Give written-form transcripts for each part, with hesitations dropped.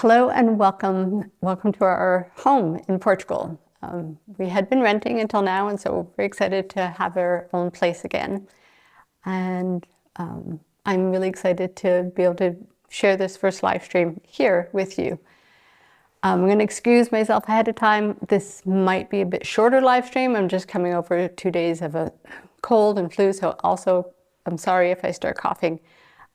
Hello and welcome to our home in Portugal. We had been renting until now, and so we're very excited to have our own place again. And I'm really excited to be able to share this first live stream here with you. I'm going to excuse myself ahead of time. This might be a bit shorter live stream. I'm just coming over 2 days of a cold and flu, so also I'm sorry if I start coughing.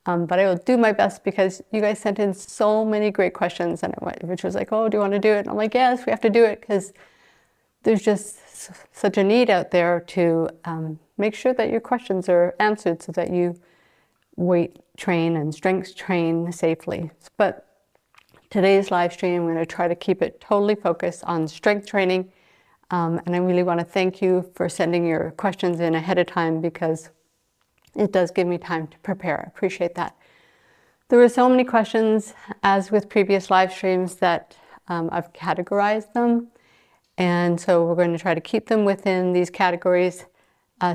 But I will do my best because you guys sent in so many great questions, and which was like, oh, do you want to do it? And I'm like, yes, we have to do it because there's just such a need out there to make sure that your questions are answered so that you weight train and strength train safely. But today's live stream, I'm going to try to keep it totally focused on strength training. And I really want to thank you for sending your questions in ahead of time because it does give me time to prepare. I appreciate that. There were so many questions, as with previous live streams, that I've categorized them. And so we're going to try to keep them within these categories: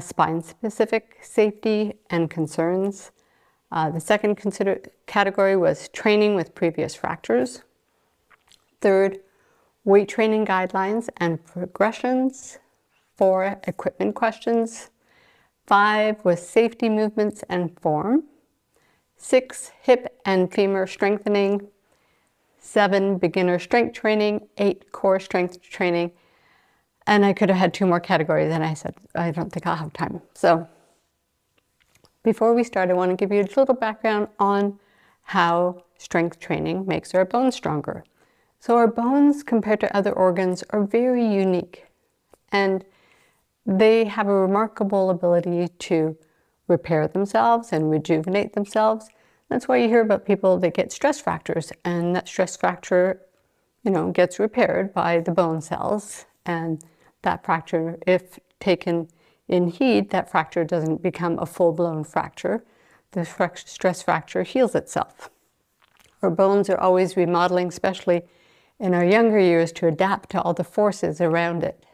spine-specific safety and concerns. The second category was training with previous fractures. Third, weight training guidelines and progressions. 4, equipment questions. 5 was safety movements and form. 6, hip and femur strengthening. 7, beginner strength training. 8, core strength training. And I could have had 2 more categories, and I said, I don't think I'll have time. So before we start, I want to give you a little background on how strength training makes our bones stronger. So our bones, compared to other organs, are very unique. And they have a remarkable ability to repair themselves and rejuvenate themselves. That's why you hear about people that get stress fractures, and that stress fracture, gets repaired by the bone cells. And that fracture, if taken in heed, that fracture doesn't become a full-blown fracture. The stress fracture heals itself. Our bones are always remodeling, especially in our younger years, to adapt to all the forces around it.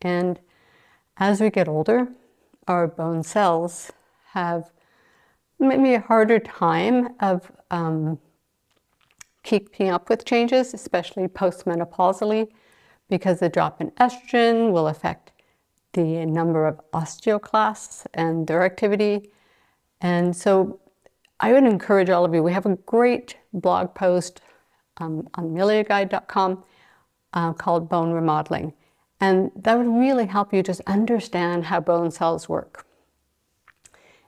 And as we get older, our bone cells have maybe a harder time of keeping up with changes, especially postmenopausally, because the drop in estrogen will affect the number of osteoclasts and their activity. And so I would encourage all of you, we have a great blog post on miliaguide.com called Bone Remodeling. And that would really help you just understand how bone cells work.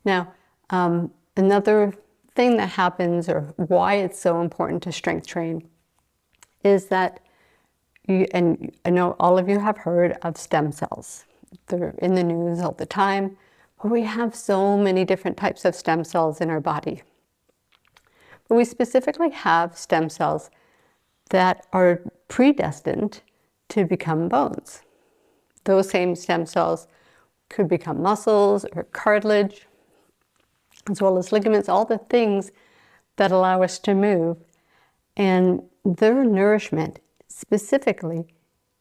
Now, another thing that happens, or why it's so important to strength train, is that and I know all of you have heard of stem cells. They're in the news all the time, but we have so many different types of stem cells in our body. But we specifically have stem cells that are predestined to become bones. Those same stem cells could become muscles or cartilage, as well as ligaments, all the things that allow us to move. And their nourishment specifically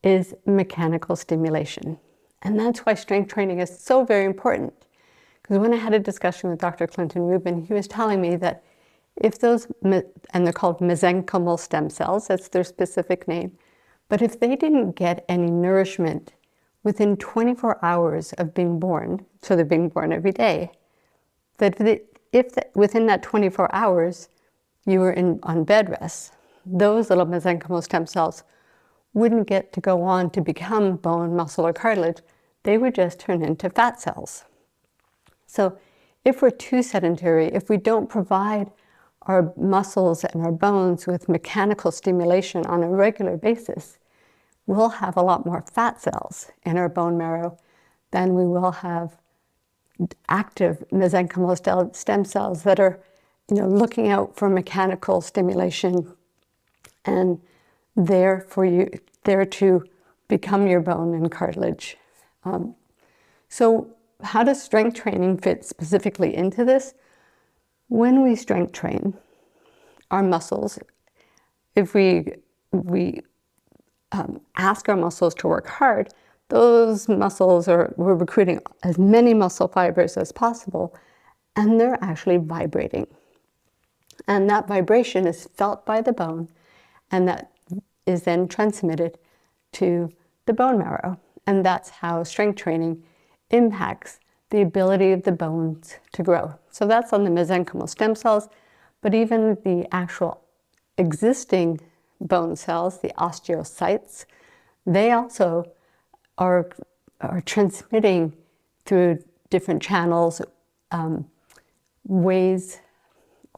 is mechanical stimulation. And that's why strength training is so very important. Because when I had a discussion with Dr. Clinton Rubin, he was telling me that if those, and they're called mesenchymal stem cells, that's their specific name, but if they didn't get any nourishment within 24 hours of being born, so they're being born every day, that within that 24 hours you were on bed rest, those little mesenchymal stem cells wouldn't get to go on to become bone, muscle, or cartilage. They would just turn into fat cells. So if we're too sedentary, if we don't provide our muscles and our bones with mechanical stimulation on a regular basis, we'll have a lot more fat cells in our bone marrow than we will have active mesenchymal stem cells that are, looking out for mechanical stimulation and there to become your bone and cartilage. So how does strength training fit specifically into this? When we strength train our muscles, if we ask our muscles to work hard, those muscles we're recruiting as many muscle fibers as possible, and they're actually vibrating. And that vibration is felt by the bone, and that is then transmitted to the bone marrow. And that's how strength training impacts the ability of the bones to grow. So that's on the mesenchymal stem cells, but even the actual existing bone cells, the osteocytes, they also are transmitting through different channels, ways,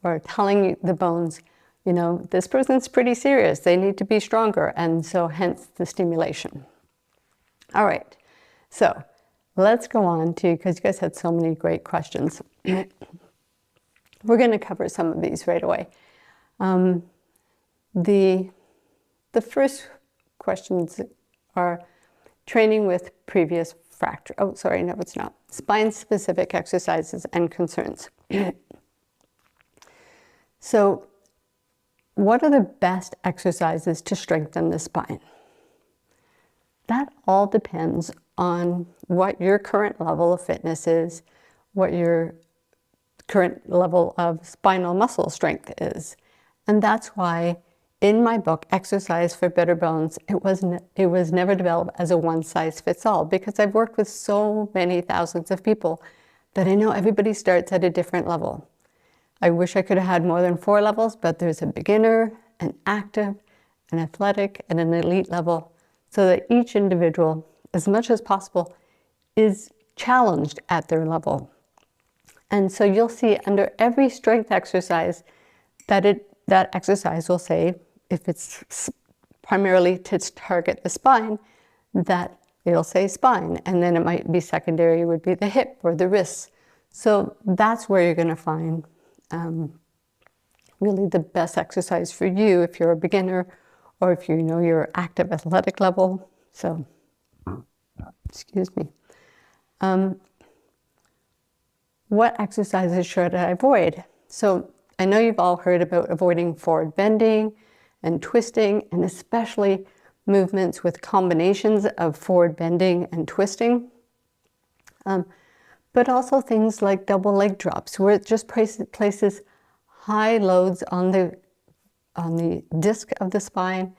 or telling the bones, you know, this person's pretty serious, they need to be stronger, and so hence the stimulation. All right, so let's go on to, because you guys had so many great questions. We're going to cover some of these right away. The first questions are training with previous fracture. Oh, sorry, no, it's not. Spine-specific exercises and concerns. So, what are the best exercises to strengthen the spine? That all depends on what your current level of fitness is, what your current level of spinal muscle strength is. And that's why in my book, Exercise for Better Bones, it was never developed as a one-size-fits-all, because I've worked with so many thousands of people that I know everybody starts at a different level. I wish I could have had more than 4 levels, but there's a beginner, an active, an athletic, and an elite level, so that each individual, as much as possible, is challenged at their level. And so you'll see under every strength exercise that exercise will say, if it's primarily to target the spine, that it'll say spine, and then it might be secondary, would be the hip or the wrists. So that's where you're going to find really the best exercise for you if you're a beginner, or if you know your active athletic level. So, excuse me. What exercises should I avoid? So I know you've all heard about avoiding forward bending and twisting, and especially movements with combinations of forward bending and twisting. But also things like double leg drops, where it just places high loads on the disc of the spine,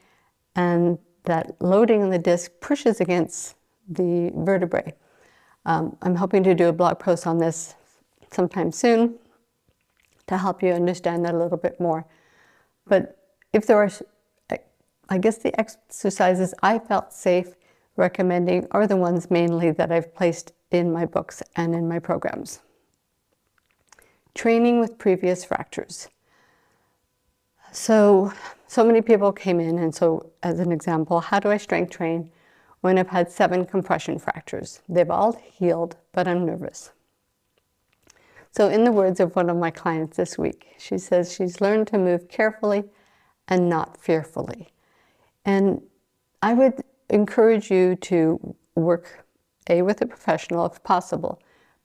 and that loading on the disc pushes against the vertebrae. I'm hoping to do a blog post on this sometime soon to help you understand that a little bit more. But if there are, I guess the exercises I felt safe recommending are the ones mainly that I've placed in my books and in my programs. Training with previous fractures. So many people came in, and so as an example, how do I strength train when I've had 7 compression fractures? They've all healed, but I'm nervous. So in the words of one of my clients this week, she says she's learned to move carefully and not fearfully. And I would encourage you to work with a professional if possible,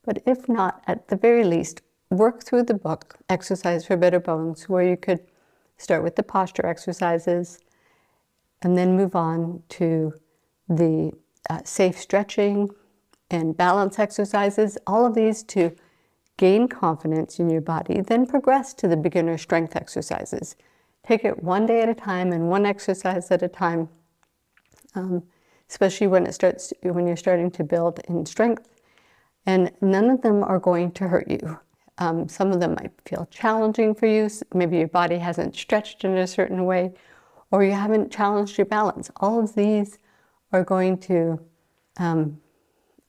but if not, at the very least, work through the book, Exercise for Better Bones, where you could start with the posture exercises and then move on to the safe stretching and balance exercises, all of these to gain confidence in your body, then progress to the beginner strength exercises. Take it one day at a time and one exercise at a time, especially when you're starting to build in strength. And none of them are going to hurt you. Some of them might feel challenging for you. Maybe your body hasn't stretched in a certain way, or you haven't challenged your balance. All of these are going to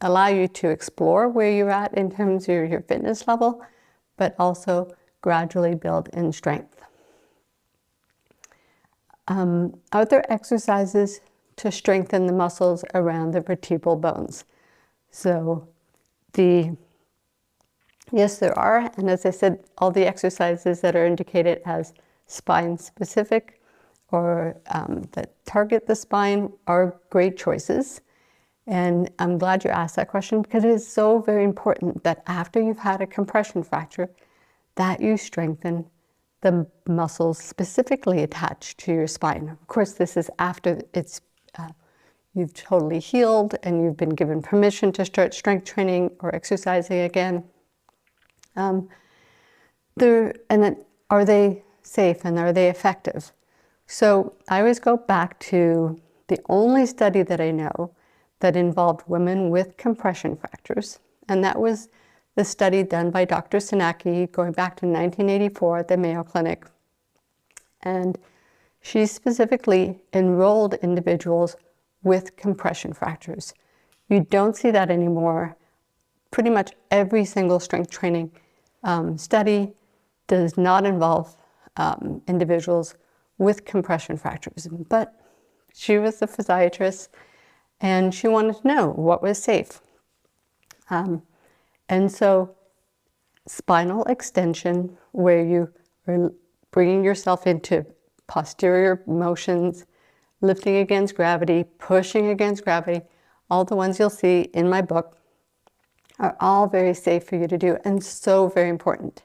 allow you to explore where you're at in terms of your fitness level, but also gradually build in strength. Are there exercises to strengthen the muscles around the vertebral bones? So yes, there are. And as I said, all the exercises that are indicated as spine specific or that target the spine are great choices. And I'm glad you asked that question, because it is so very important that after you've had a compression fracture, that you strengthen the muscles specifically attached to your spine. Of course, this is after you've totally healed and you've been given permission to start strength training or exercising again. Are they safe and are they effective? So I always go back to the only study that I know that involved women with compression fractures, and that was the study done by Dr. Sinaki going back to 1984 at the Mayo Clinic. And she specifically enrolled individuals with compression fractures. You don't see that anymore. Pretty much every single strength training study does not involve individuals with compression fractures. But she was a physiatrist and she wanted to know what was safe. And so spinal extension, where you are bringing yourself into posterior motions, lifting against gravity, pushing against gravity, all the ones you'll see in my book are all very safe for you to do and so very important.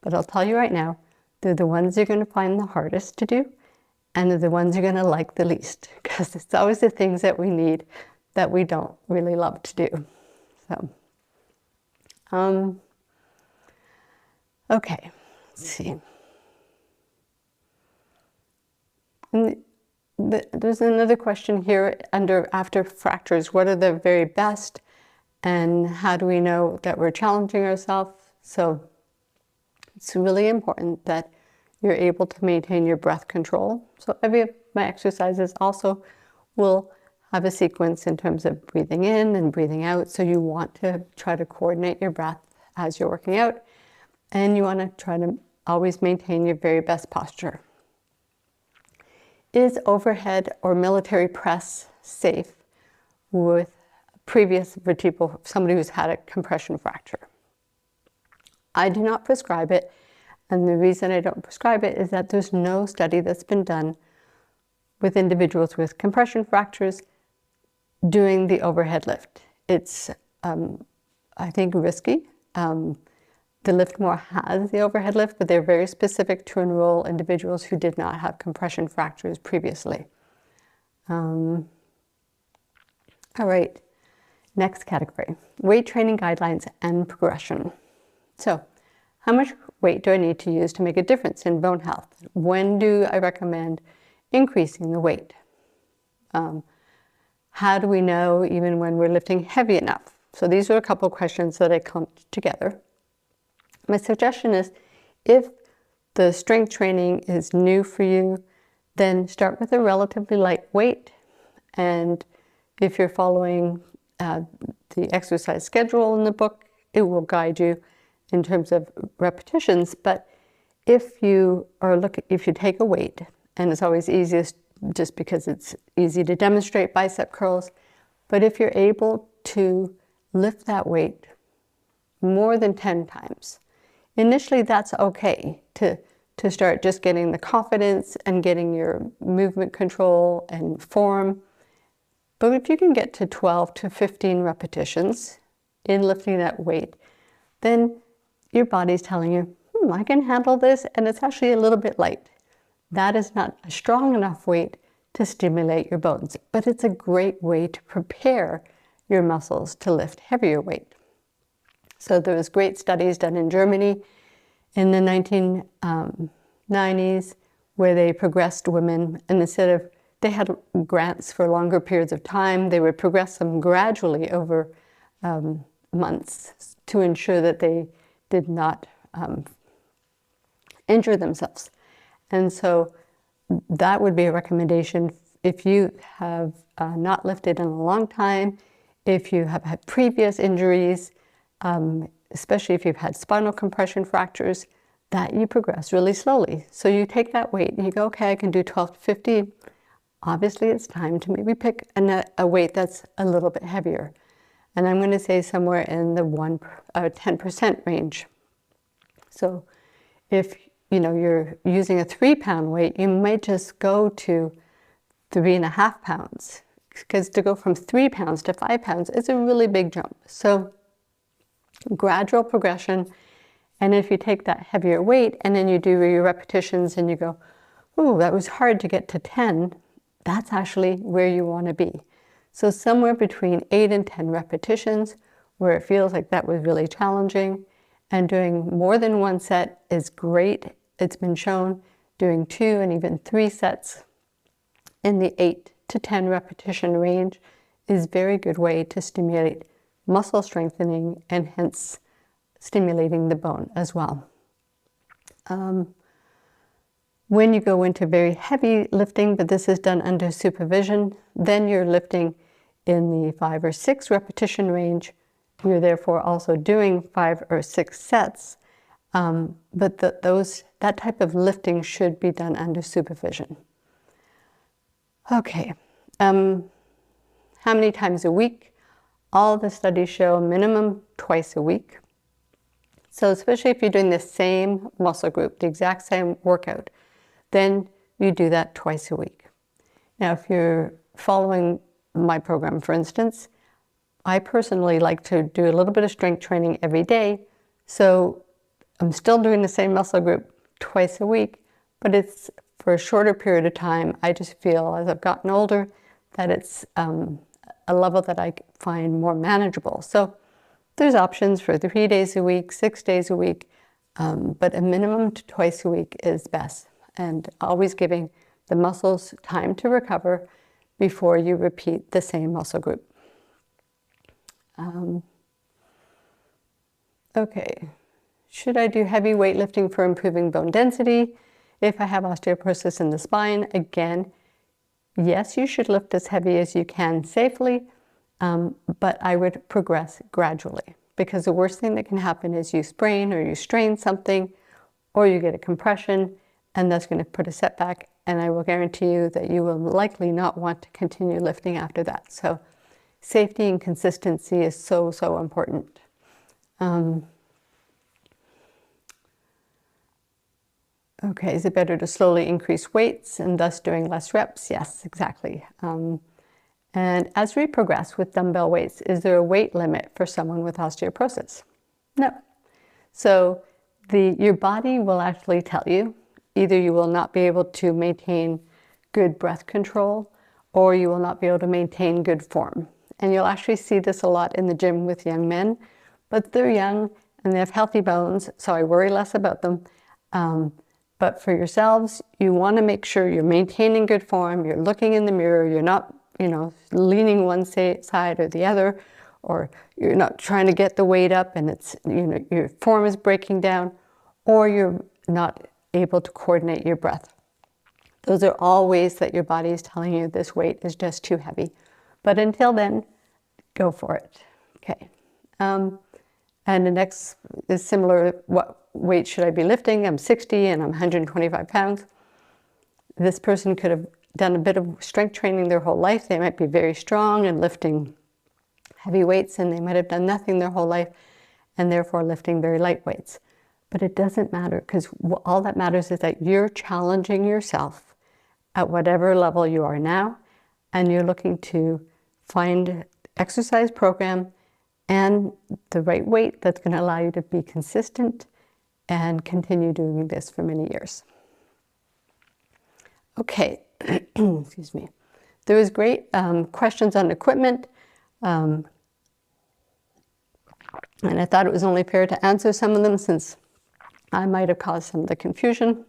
But I'll tell you right now, they're the ones you're going to find the hardest to do, and they're the ones you're going to like the least, because it's always the things that we need that we don't really love to do. So, okay, let's see. And there's another question here after fractures. What are the very best, and how do we know that we're challenging ourselves? So it's really important that you're able to maintain your breath control. So every of my exercises also will have a sequence in terms of breathing in and breathing out. So you want to try to coordinate your breath as you're working out, and you want to try to always maintain your very best posture. Is overhead or military press safe with previous vertebral, somebody who's had a compression fracture? I do not prescribe it, and the reason I don't prescribe it is that there's no study that's been done with individuals with compression fractures doing the overhead lift. It's, I think, risky. The Liftmore has the overhead lift, but they're very specific to enroll individuals who did not have compression fractures previously. All right, next category, weight training guidelines and progression. So, how much weight do I need to use to make a difference in bone health? When do I recommend increasing the weight? How do we know even when we're lifting heavy enough? So these are a couple of questions that I clumped together. My suggestion is, if the strength training is new for you, then start with a relatively light weight. And if you're following the exercise schedule in the book, it will guide you in terms of repetitions. But if you take a weight, and it's always easiest just because it's easy to demonstrate bicep curls, but if you're able to lift that weight more than 10 times, initially that's okay to start just getting the confidence and getting your movement control and form. But if you can get to 12 to 15 repetitions in lifting that weight, then your body's telling you, I can handle this, and it's actually a little bit light. That is not a strong enough weight to stimulate your bones, but it's a great way to prepare your muscles to lift heavier weight. So there was great studies done in Germany in the 1990s where they progressed women, and instead of, they had grants for longer periods of time, they would progress them gradually over months to ensure that they did not injure themselves. And so that would be a recommendation if you have not lifted in a long time, if you have had previous injuries, especially if you've had spinal compression fractures, that you progress really slowly. So you take that weight and you go, okay, I can do 12 to 15. Obviously, it's time to maybe pick a weight that's a little bit heavier. And I'm going to say somewhere in the 10% range. So if you're using a 3-pound weight, you might just go to 3.5 pounds, because to go from 3 pounds to 5 pounds is a really big jump. So gradual progression. And if you take that heavier weight and then you do your repetitions and you go, oh, that was hard to get to 10, that's actually where you want to be. So somewhere between 8 and 10 repetitions where it feels like that was really challenging, and doing more than one set is great. It's been shown doing 2 and even 3 sets in the 8 to 10 repetition range is a very good way to stimulate muscle strengthening and hence stimulating the bone as well. When you go into very heavy lifting, but this is done under supervision, then you're lifting in the 5 or 6 repetition range. You're therefore also doing 5 or 6 sets, but that type of lifting should be done under supervision. Okay, how many times a week? All the studies show minimum twice a week. So especially if you're doing the same muscle group, the exact same workout, then you do that twice a week. Now, if you're following my program, for instance, I personally like to do a little bit of strength training every day. So I'm still doing the same muscle group twice a week, but it's for a shorter period of time. I just feel as I've gotten older that it's a level that I find more manageable. So there's options for 3 days a week, 6 days a week, but a minimum to twice a week is best. And always giving the muscles time to recover before you repeat the same muscle group. Okay, should I do heavy weightlifting for improving bone density if I have osteoporosis in the spine? Again, yes, you should lift as heavy as you can safely, but I would progress gradually, because the worst thing that can happen is you sprain or you strain something, or you get a compression, and that's going to put a setback, and I will guarantee you that you will likely not want to continue lifting after that. So safety and consistency is so, so important. Okay, is it better to slowly increase weights and thus doing less reps? Yes, exactly. And as we progress with dumbbell weights, is there a weight limit for someone with osteoporosis? No. So your body will actually tell you. Either you will not be able to maintain good breath control, or you will not be able to maintain good form. And you'll actually see this a lot in the gym with young men, but they're young and they have healthy bones, so I worry less about them. But for yourselves, you want to make sure you're maintaining good form, you're looking in the mirror, you're not, leaning one side or the other, or you're not trying to get the weight up and it's, your form is breaking down, or you're not able to coordinate your breath. Those are all ways that your body is telling you this weight is just too heavy. But until then, go for it. Okay. And the next is similar. What weight should I be lifting? I'm 60 and I'm 125 pounds. This person could have done a bit of strength training their whole life. They might be very strong and lifting heavy weights, and they might have done nothing their whole life and therefore lifting very light weights. But it doesn't matter, because all that matters is that you're challenging yourself at whatever level you are now, and you're looking to find exercise program and the right weight that's going to allow you to be consistent and continue doing this for many years. Okay, excuse me. There was great questions on equipment, and I thought it was only fair to answer some of them since I might have caused some of the confusion.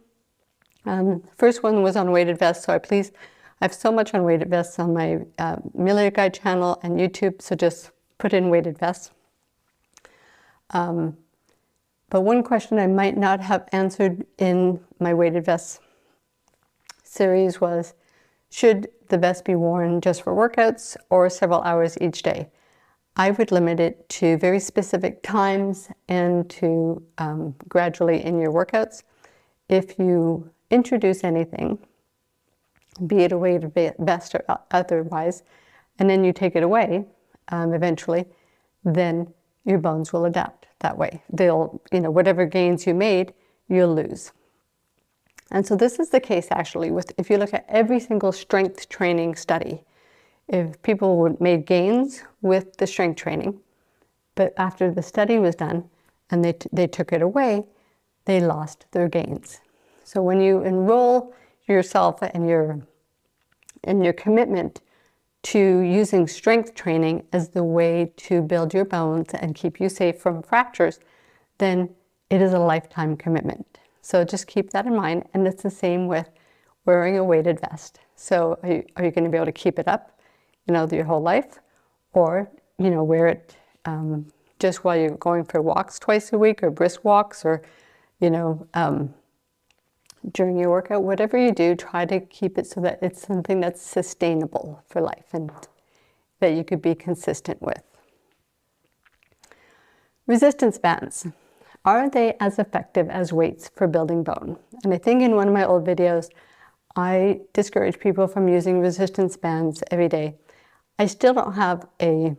First one was on weighted vests, so I have so much on weighted vests on my Milieu Guide channel and YouTube, so just put in weighted vests. But one question I might not have answered in my weighted vests series was, should the vest be worn just for workouts or several hours each day? I would limit it to very specific times and to gradually in your workouts. If you introduce anything, be it a weighted vest or otherwise, and then you take it away eventually, then your bones will adapt that way. They'll, whatever gains you made, you'll lose. And so this is the case actually if you look at every single strength training study. If people made gains with the strength training, but after the study was done and they took it away, they lost their gains. So when you enroll yourself and your commitment to using strength training as the way to build your bones and keep you safe from fractures, then it is a lifetime commitment. So just keep that in mind. And it's the same with wearing a weighted vest. So are you going to be able to keep it up, your whole life? Or, wear it just while you're going for walks twice a week, or brisk walks, or, during your workout. Whatever you do, try to keep it so that it's something that's sustainable for life and that you could be consistent with. Resistance bands. Are they as effective as weights for building bone? And I think in one of my old videos, I discourage people from using resistance bands every day. I still don't have a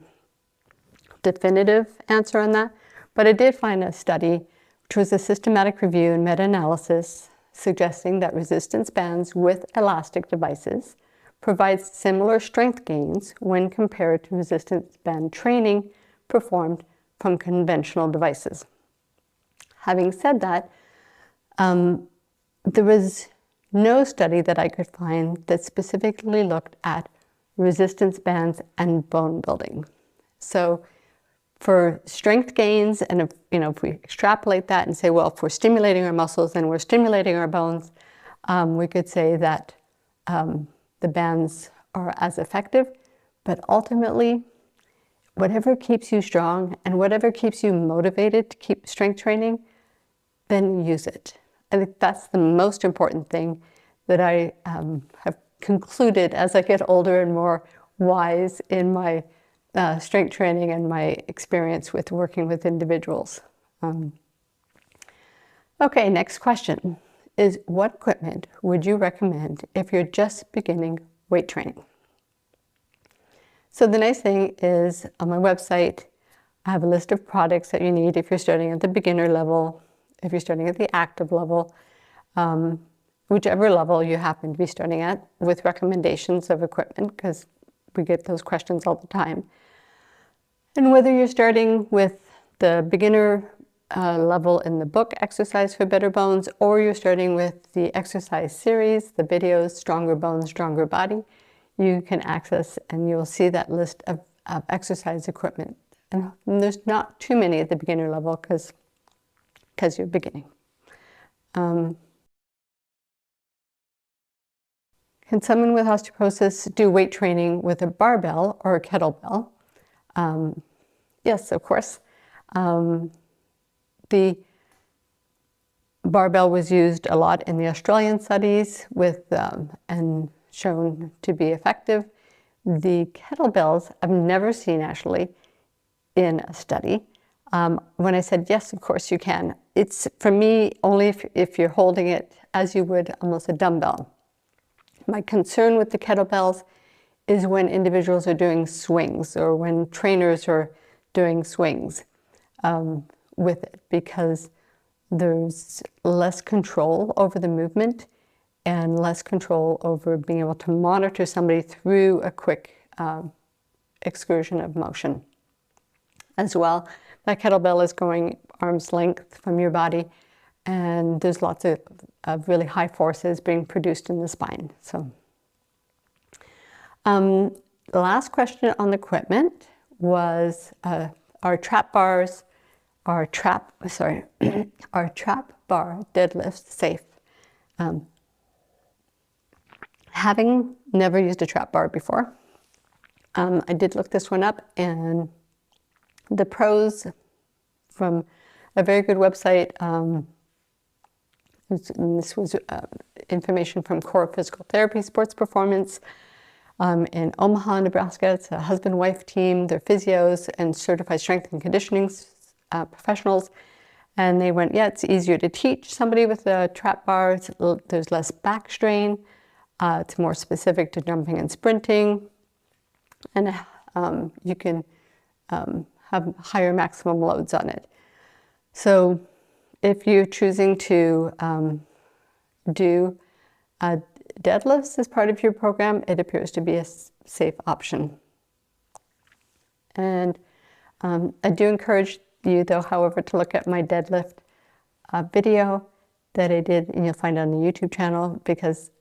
definitive answer on that, but I did find a study, which was a systematic review and meta-analysis, suggesting that resistance bands with elastic devices provide similar strength gains when compared to resistance band training performed from conventional devices. Having said that, there was no study that I could find that specifically looked at resistance bands and bone building. So for strength gains, and if we extrapolate that and say, well, if we're stimulating our muscles and we're stimulating our bones, we could say that the bands are as effective, but ultimately, whatever keeps you strong and whatever keeps you motivated to keep strength training, then use it. I think that's the most important thing that I have concluded as I get older and more wise in my strength training and my experience with working with individuals. Okay, next question is, what equipment would you recommend if you're just beginning weight training? So the nice thing is, on my website, I have a list of products that you need if you're starting at the beginner level, if you're starting at the active level, whichever level you happen to be starting at, with recommendations of equipment, because we get those questions all the time. And whether you're starting with the beginner level in the book, Exercise for Better Bones, or you're starting with the exercise series, the videos, Stronger Bones, Stronger Body, you can access and you'll see that list of exercise equipment. And there's not too many at the beginner level because you're beginning. Can someone with osteoporosis do weight training with a barbell or a kettlebell? Yes, of course. The barbell was used a lot in the Australian studies and shown to be effective. The kettlebells I've never seen actually in a study. When I said yes, of course you can. It's, for me, only if you're holding it as you would almost a dumbbell. My concern with the kettlebells is when individuals are doing swings or when trainers are doing swings with it, because there's less control over the movement and less control over being able to monitor somebody through a quick excursion of motion. As well, that kettlebell is going arm's length from your body, and there's lots of really high forces being produced in the spine. So, the last question on the equipment was, are trap bar deadlifts safe? Having never used a trap bar before, I did look this one up, and the pros from a very good website, this was information from Core Physical Therapy Sports Performance in Omaha, Nebraska. It's a husband-wife team. They're physios and certified strength and conditioning professionals. And they went, yeah, it's easier to teach somebody with a trap bar. There's less back strain. It's more specific to jumping and sprinting. And you can have higher maximum loads on it. So if you're choosing to do deadlifts as part of your program, it appears to be a safe option. And I do encourage you, though, however, to look at my deadlift video that I did, and you'll find it on the YouTube channel, because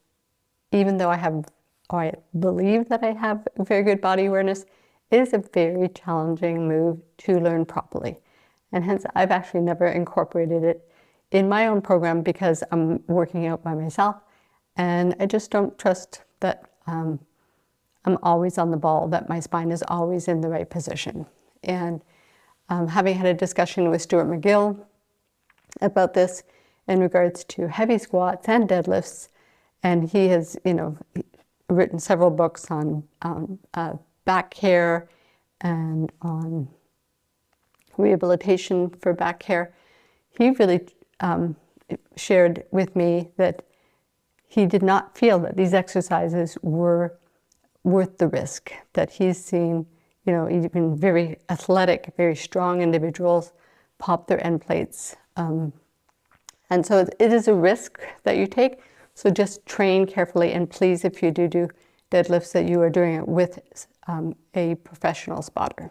even though I believe that I have very good body awareness, it is a very challenging move to learn properly. And hence, I've actually never incorporated it in my own program because I'm working out by myself, and I just don't trust that I'm always on the ball, that my spine is always in the right position. And having had a discussion with Stuart McGill about this in regards to heavy squats and deadlifts, and he has, written several books on back care and on rehabilitation for back care. He really shared with me that he did not feel that these exercises were worth the risk, that he's seen, even very athletic, very strong individuals pop their end plates. And so it is a risk that you take. So just train carefully, and please, if you do deadlifts, that you are doing it with a professional spotter.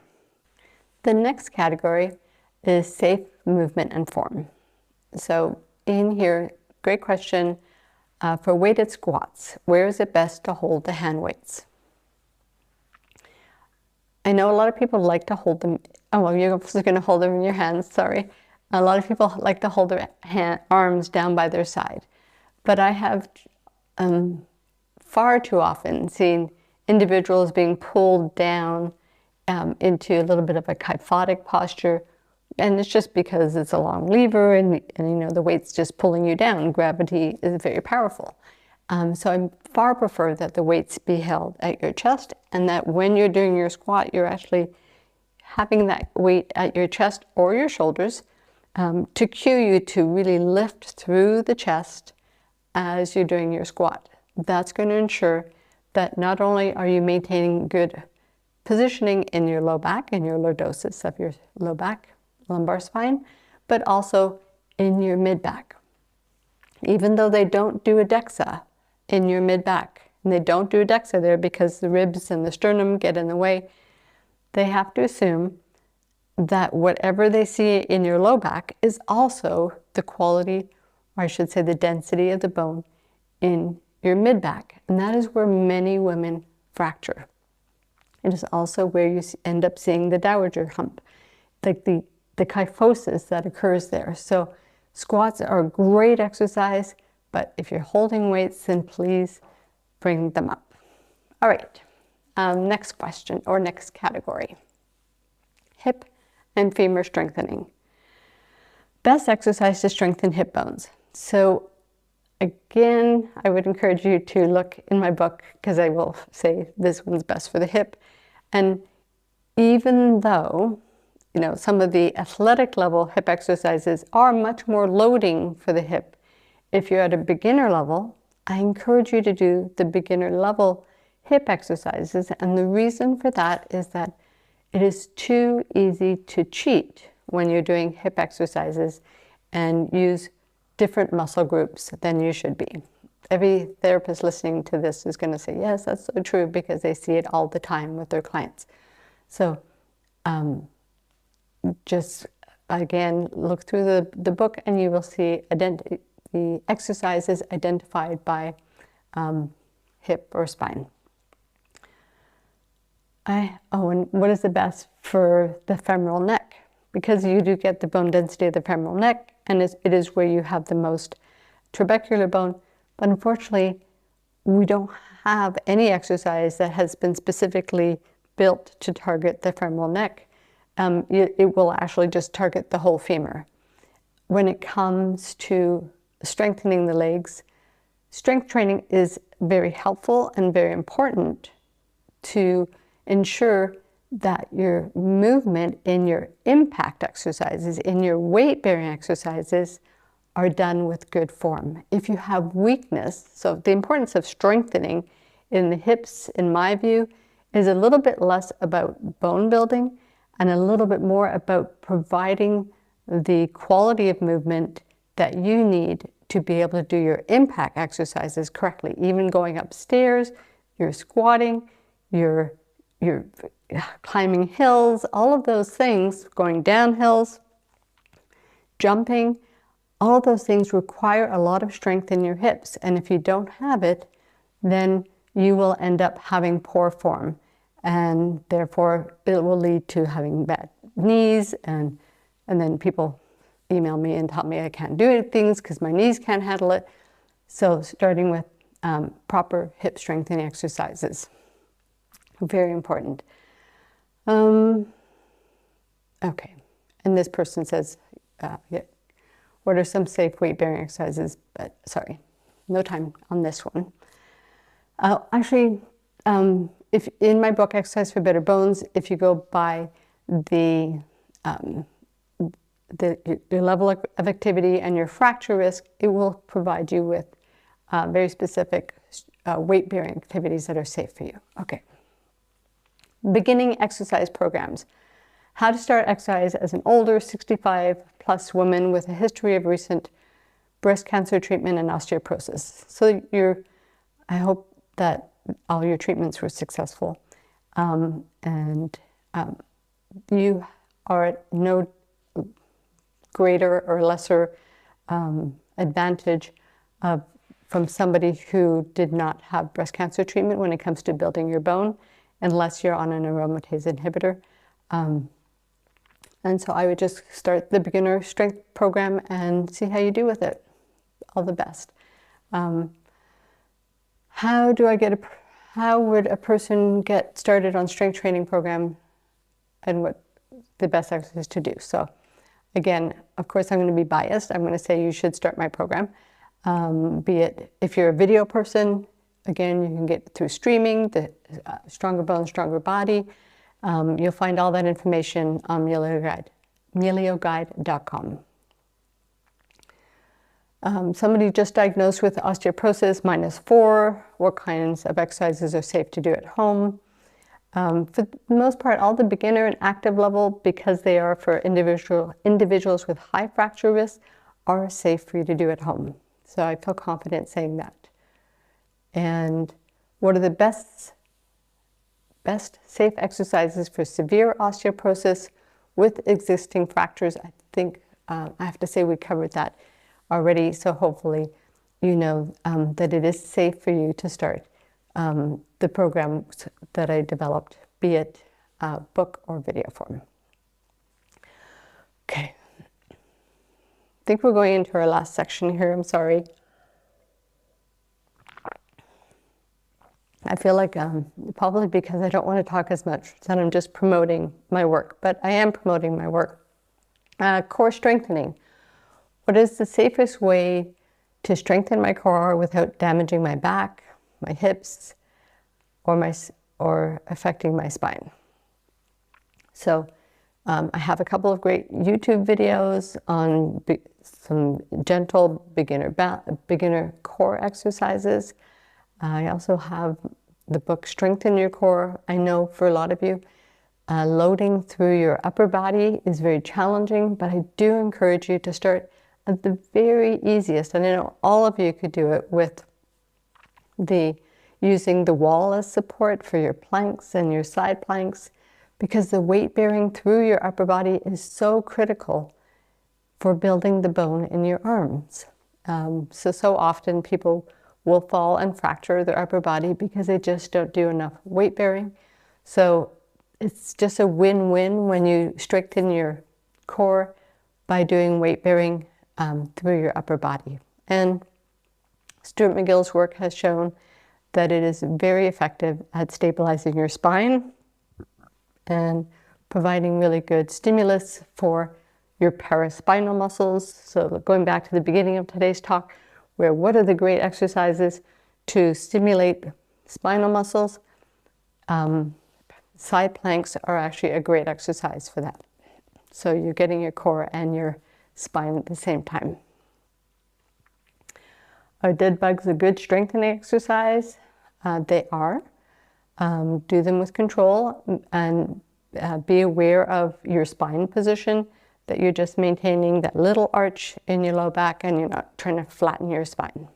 The next category is safe movement and form. So in here, great question, for weighted squats, where is it best to hold the hand weights? I know a lot of people like to hold them, you're going to hold them in your hands, sorry. A lot of people like to hold their arms down by their side. But I have far too often seen individuals being pulled down into a little bit of a kyphotic posture, and it's just because it's a long lever and the weight's just pulling you down. Gravity is very powerful. So I far prefer that the weights be held at your chest, and that when you're doing your squat, you're actually having that weight at your chest or your shoulders to cue you to really lift through the chest as you're doing your squat. That's going to ensure that not only are you maintaining good positioning in your low back, in your lordosis of your low back, lumbar spine, but also in your mid back. Even though they don't do a DEXA in your mid back, and they don't do a DEXA there because the ribs and the sternum get in the way, they have to assume that whatever they see in your low back is also the quality, or I should say the density of the bone in your mid back. And that is where many women fracture. It is also where you end up seeing the dowager hump, like the kyphosis that occurs there. So squats are a great exercise, but if you're holding weights, then please bring them up. All right, next question or next category. Hip and femur strengthening. Best exercise to strengthen hip bones. So again, I would encourage you to look in my book, because I will say this one's best for the hip. And even though, some of the athletic level hip exercises are much more loading for the hip, if you're at a beginner level, I encourage you to do the beginner level hip exercises. And the reason for that is that it is too easy to cheat when you're doing hip exercises and use different muscle groups than you should be. Every therapist listening to this is going to say, yes, that's so true, because they see it all the time with their clients. So just again, look through the book and you will see the exercises identified by hip or spine. And what is the best for the femoral neck? Because you do get the bone density of the femoral neck, and it is where you have the most trabecular bone. But unfortunately, we don't have any exercise that has been specifically built to target the femoral neck. It will actually just target the whole femur. When it comes to strengthening the legs, strength training is very helpful and very important to ensure that your movement in your impact exercises, in your weight-bearing exercises, are done with good form. If you have weakness, so the importance of strengthening in the hips, in my view, is a little bit less about bone building and a little bit more about providing the quality of movement that you need to be able to do your impact exercises correctly. Even going upstairs, you're squatting, you're climbing hills, all of those things, going down hills, jumping, all of those things require a lot of strength in your hips. And if you don't have it, then you will end up having poor form. And therefore, it will lead to having bad knees, and then people email me and tell me I can't do things because my knees can't handle it. So starting with proper hip strengthening exercises, very important. Okay, and this person says, yeah, what are some safe weight-bearing exercises? But sorry, no time on this one. Actually, if in my book, Exercise for Better Bones, if you go by the your level of activity and your fracture risk, it will provide you with very specific weight-bearing activities that are safe for you. Okay. Beginning exercise programs. How to start exercise as an older 65+ woman with a history of recent breast cancer treatment and osteoporosis. So I hope that all your treatments were successful, and you are at no greater or lesser advantage from somebody who did not have breast cancer treatment when it comes to building your bone, unless you're on an aromatase inhibitor. And so I would just start the beginner strength program and see how you do with it. All the best. How would a person get started on strength training program, and what the best exercise to do? So again, of course, I'm going to be biased. I'm going to say you should start my program. Be it if you're a video person, again, you can get through streaming, the Stronger Bone, Stronger Body. You'll find all that information on melioguide.com. Somebody just diagnosed with osteoporosis -4, what kinds of exercises are safe to do at home? For the most part, all the beginner and active level, because they are for individuals with high fracture risk, are safe for you to do at home. So I feel confident saying that. And what are the best safe exercises for severe osteoporosis with existing fractures? I think I have to say we covered that already, so hopefully you know that it is safe for you to start the programs that I developed, be it book or video form. Okay, I think we're going into our last section here. I'm sorry. I feel like probably because I don't want to talk as much that I'm just promoting my work, but I am promoting my work. Core strengthening. What is the safest way to strengthen my core without damaging my back, my hips, or affecting my spine? So I have a couple of great YouTube videos on some gentle beginner core exercises. I also have the book Strengthen Your Core. I know for a lot of you, loading through your upper body is very challenging, but I do encourage you to start at the very easiest. And I know all of you could do it with using the wall as support for your planks and your side planks, because the weight bearing through your upper body is so critical for building the bone in your arms. So often people will fall and fracture their upper body because they just don't do enough weight bearing. So it's just a win-win when you strengthen your core by doing weight bearing through your upper body. And Stuart McGill's work has shown that it is very effective at stabilizing your spine and providing really good stimulus for your paraspinal muscles. So going back to the beginning of today's talk, what are the great exercises to stimulate spinal muscles? Side planks are actually a great exercise for that. So you're getting your core and your spine at the same time. Are dead bugs a good strengthening exercise? They are. Do them with control and be aware of your spine position, that you're just maintaining that little arch in your low back and you're not trying to flatten your spine.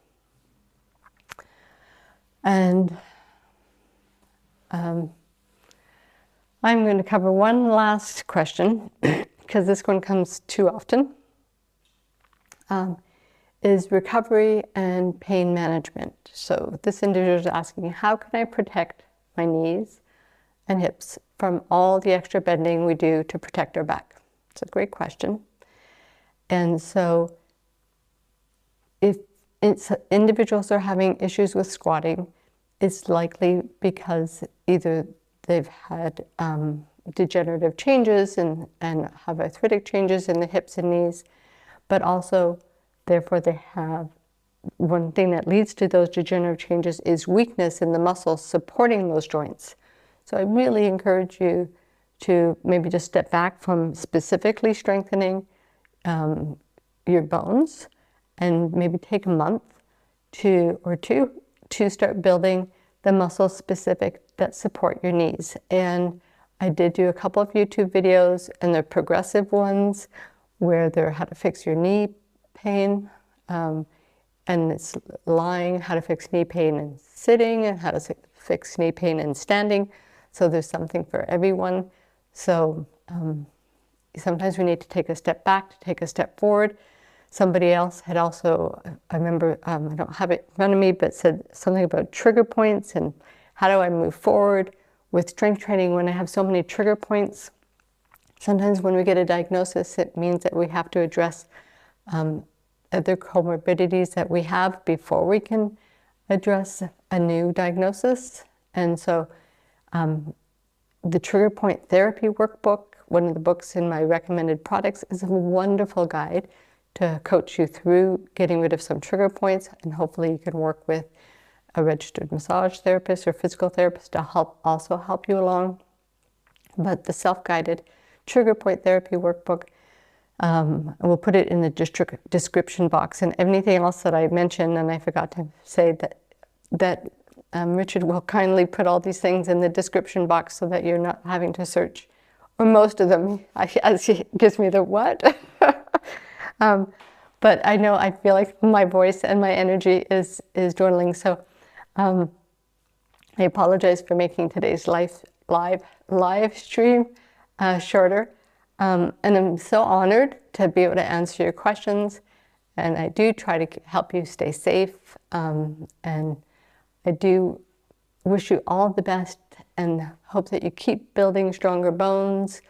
And I'm going to cover one last question because this one comes too often, is recovery and pain management. So this individual is asking, how can I protect my knees and hips from all the extra bending we do to protect our back? It's a great question. And so if individuals are having issues with squatting, it's likely because either they've had degenerative changes and have arthritic changes in the hips and knees, but also, therefore, they have one thing that leads to those degenerative changes is weakness in the muscles supporting those joints. So I really encourage you to maybe just step back from specifically strengthening your bones and maybe take a month or two to start building the muscles specific that support your knees. And I did do a couple of YouTube videos, and they're progressive ones where they're how to fix your knee pain, and it's lying, how to fix knee pain and sitting, and how to fix knee pain and standing. So there's something for everyone. So sometimes we need to take a step back to take a step forward. Somebody else had also, I remember, I don't have it in front of me, but said something about trigger points and how do I move forward with strength training when I have so many trigger points. Sometimes when we get a diagnosis, it means that we have to address other comorbidities that we have before we can address a new diagnosis. And so the Trigger Point Therapy Workbook, one of the books in my recommended products, is a wonderful guide to coach you through getting rid of some trigger points, and hopefully you can work with a registered massage therapist or physical therapist to also help you along. But the self-guided Trigger Point Therapy Workbook, we'll put it in the description box, and anything else that I mentioned, and I forgot to say that Richard will kindly put all these things in the description box so that you're not having to search, or most of them, as he gives me the what. But I know, I feel like my voice and my energy is dwindling, so I apologize for making today's live stream shorter. And I'm so honored to be able to answer your questions, and I do try to help you stay safe, and I do wish you all the best and hope that you keep building stronger bones,